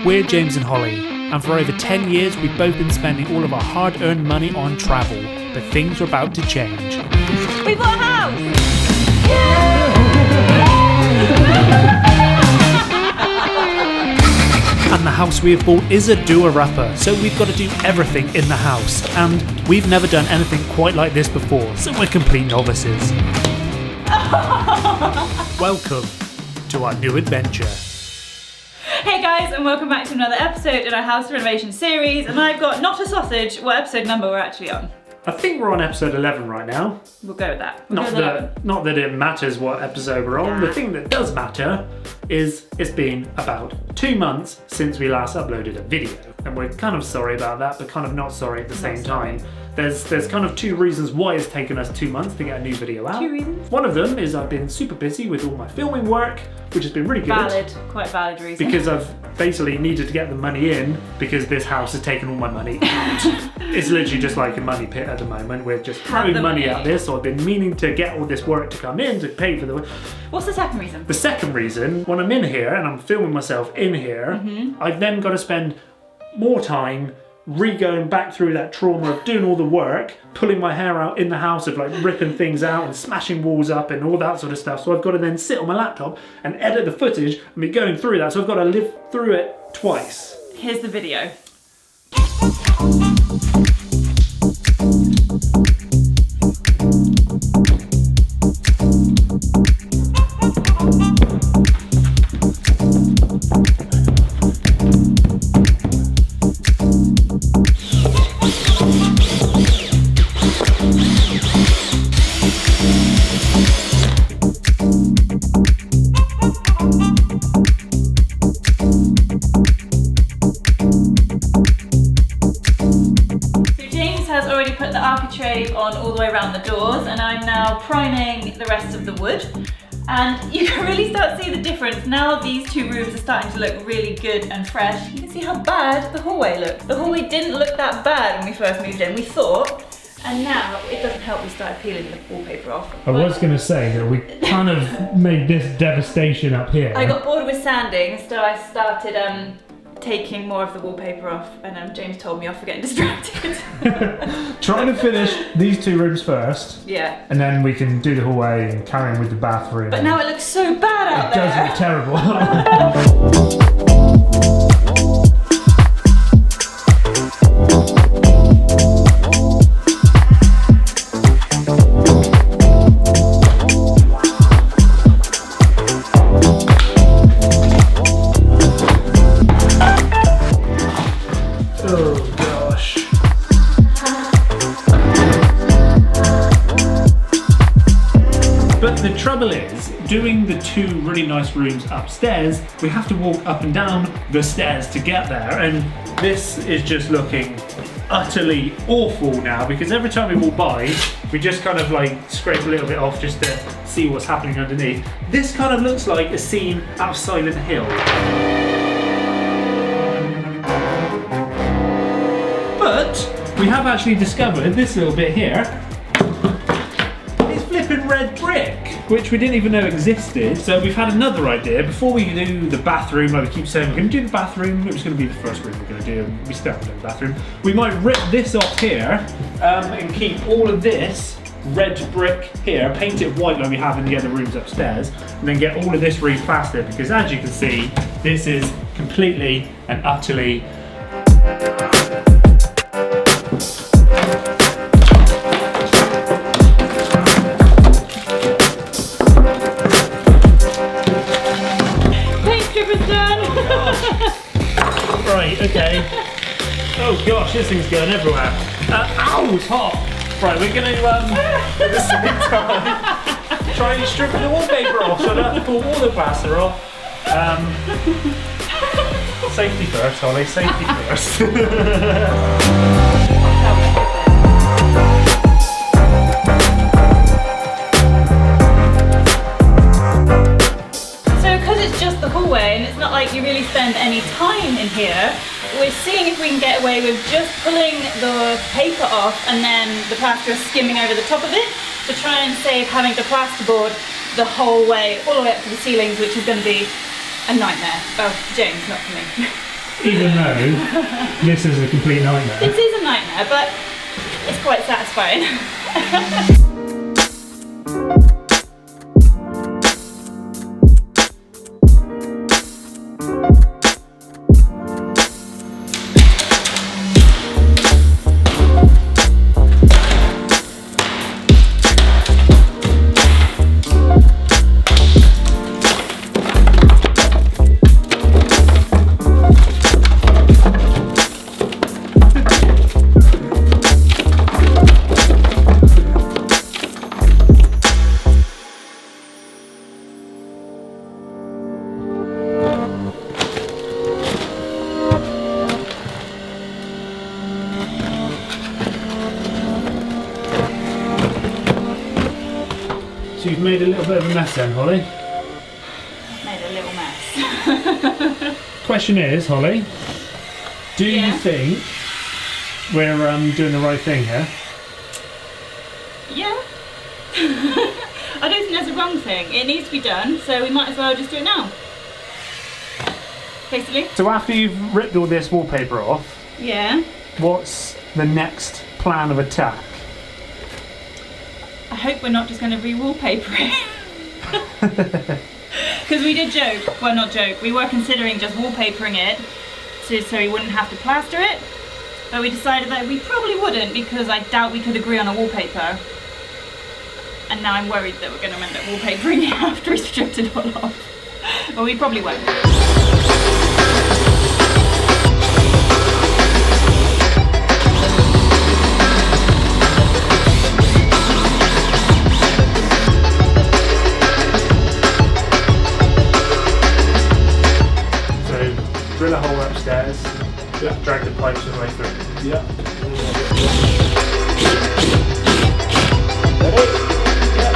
We're James and Holly, and for over 10 years we've both been spending all of our hard-earned money on travel, but things are about to change. We bought a house! And the house we have bought is a doer-upper, so we've got to do everything in the house, and we've never done anything quite like this before, so we're complete novices. Welcome to our new adventure. Hey guys, and welcome back to another episode in our house renovation series, and I've got not a sausage what episode number we're actually on. I think we're on episode 11 right now. We'll go with that. Not that it matters what episode we're on. The thing that does matter is it's been about 2 months since we last uploaded a video. And we're kind of sorry about that, but kind of not sorry at the same time. There's kind of 2 reasons why it's taken us 2 months to get a new video out. 2 reasons? One of them is I've been super busy with all my filming work, which has been really good. Quite valid reason. Because I've basically needed to get the money in because this house has taken all my money out. It's literally just like a money pit at the moment. We're just throwing money at this, so I've been meaning to get all this work to come in to pay for the work. What's the second reason? The second reason, when I'm in here and I'm filming myself in here, I've then got to spend more time going back through that trauma of doing all the work, pulling my hair out in the house, of like ripping things out and smashing walls up and all that sort of stuff. So I've got to then sit on my laptop and edit the footage and be going through that. So I've got to live through it twice. Here's the video. On all the way around the doors, and I'm now priming the rest of the wood, and you can really start to see the difference. Now these 2 rooms are starting to look really good and fresh. You can see how bad the hallway looked. The hallway didn't look that bad when we first moved in, we thought, and now it doesn't help we started peeling the wallpaper off. I was going to say that we kind of made this devastation up here. I got bored with sanding, so I started taking more of the wallpaper off, and James told me off for getting distracted. Trying to finish these 2 rooms first. Yeah. And then we can do the hallway and carry on with the bathroom. But now it looks so bad out there. It does look terrible. The trouble is, doing the 2 really nice rooms upstairs, we have to walk up and down the stairs to get there, and this is just looking utterly awful now, because every time we walk by, we just kind of like scrape a little bit off just to see what's happening underneath. This kind of looks like a scene out of Silent Hill. But we have actually discovered this little bit here. It's flipping red brick, which we didn't even know existed. So we've had another idea. Before we do the bathroom, like we keep saying, we're going to do the bathroom. It was going to be the first room we're going to do. We still haven't done the bathroom. We might rip this off here and keep all of this red brick here, paint it white like we have in the other rooms upstairs, and then get all of this replastered, because as you can see, this is completely and utterly right, okay. Oh gosh, this thing's going everywhere. Ow, it's hot. Right, we're going to, at the same time, try and strip the wallpaper off so I don't have to pull all the plaster off. Safety first, Holly, safety first. hallway, and it's not like you really spend any time in here. We're seeing if we can get away with just pulling the paper off and then the plaster skimming over the top of it to try and save having to plasterboard the whole way, all the way up to the ceilings, which is going to be a nightmare. Oh, James, not for me. Even though this is a complete nightmare. This is a nightmare, but it's quite satisfying. So you've made a little bit of a mess then, Holly? Made a little mess. Question is, Holly, do you think we're doing the right thing here? Yeah. I don't think that's a wrong thing. It needs to be done, so we might as well just do it now. Basically. So after you've ripped all this wallpaper off, what's the next plan of attack? I hope we're not just going to re-wallpaper it. Because we did joke, well not joke, we were considering just wallpapering it so we wouldn't have to plaster it. But we decided that we probably wouldn't because I doubt we could agree on a wallpaper. And now I'm worried that we're going to end up wallpapering it after we stripped it all off. But we probably won't. Drill a hole upstairs, drag the pipes all the way through. Yeah. Ready? Yeah.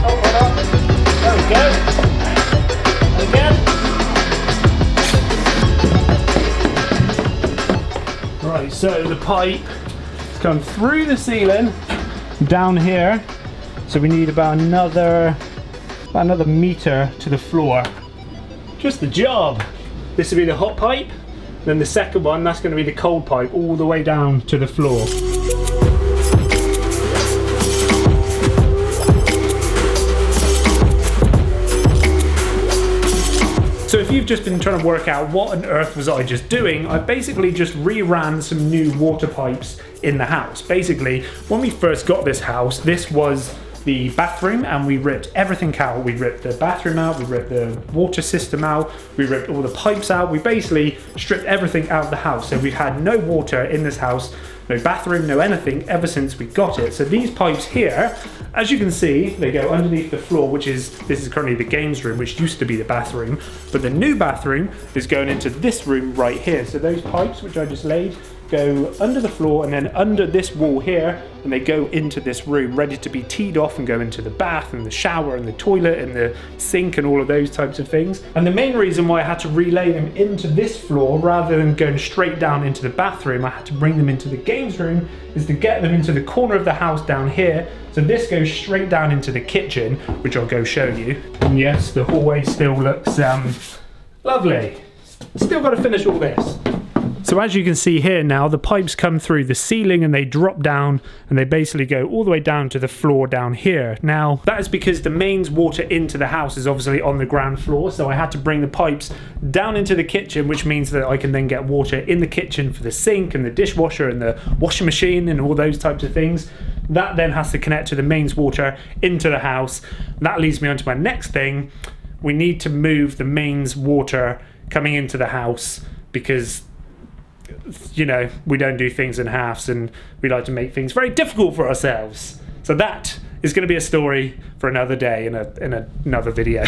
Oh, hold on. There we go. Again. Right, so the pipe has come through the ceiling, down here. So we need about another meter to the floor. Just the job. This will be the hot pipe, then the second one, that's going to be the cold pipe all the way down to the floor. So if you've just been trying to work out what on earth was I just doing, I basically just re-ran some new water pipes in the house. Basically, when we first got this house, this was the bathroom and we ripped everything out. We ripped the bathroom out, we ripped the water system out, we ripped all the pipes out. We basically stripped everything out of the house. So we've had no water in this house, no bathroom, no anything ever since we got it. So these pipes here, as you can see, they go underneath the floor, this is currently the games room, which used to be the bathroom. But the new bathroom is going into this room right here. So those pipes, which I just laid, go under the floor and then under this wall here, and they go into this room ready to be teed off and go into the bath and the shower and the toilet and the sink and all of those types of things. And the main reason why I had to relay them into this floor rather than going straight down into the bathroom, I had to bring them into the games room, is to get them into the corner of the house down here. So this goes straight down into the kitchen, which I'll go show you. And yes, the hallway still looks lovely. Still got to finish all this. So as you can see here now, the pipes come through the ceiling and they drop down and they basically go all the way down to the floor down here. Now, that is because the mains water into the house is obviously on the ground floor, so I had to bring the pipes down into the kitchen, which means that I can then get water in the kitchen for the sink and the dishwasher and the washing machine and all those types of things. That then has to connect to the mains water into the house. That leads me on to my next thing. We need to move the mains water coming into the house because, you know, we don't do things in halves and we like to make things very difficult for ourselves. So that is going to be a story for another day in another video.